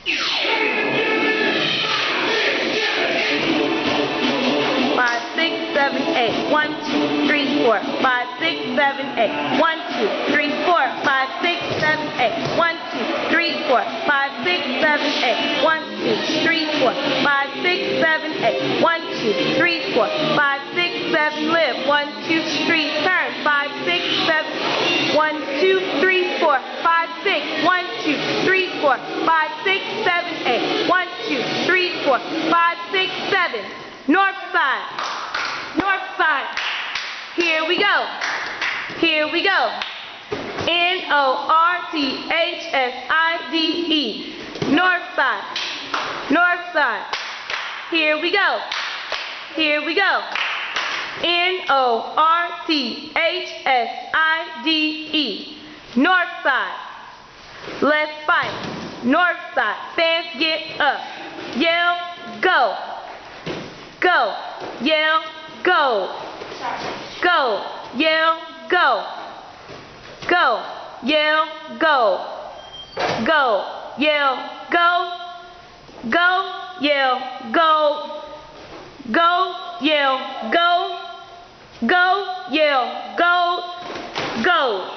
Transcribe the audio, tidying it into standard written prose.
5, 6, 7, 8. 1, 2, 3, 4. 5, 6, 7, 8. 1, 2, 3, 4. 5, 6, 7, 8. 1, 2, 3, 4. 5, 6, 7, 8. 1, 2, 3, 4. 5, 6, 7, 8. 1, 2, 3, 4. 5, 6, 7. Live. 1, 2, 3. Turn. 5, 6, 7. 1, 2, 3, 4. 5, 6. 1, 2, 3, 4. 5, 6, 7, 8. 1, 2, 3, 4. 5, 6, 7. North side. North side. Here we go. Here we go. Northside. North side. North side. Here we go. Here we go. Northside. North side. Let's fight. North side. Fans get up. Yell, go. Go. Yell, go. Go. Yell, go. Go. Yell, go. Go. Yell, go. Go. Yell, go. Go. Yell, go. Go. Yell, go. Go.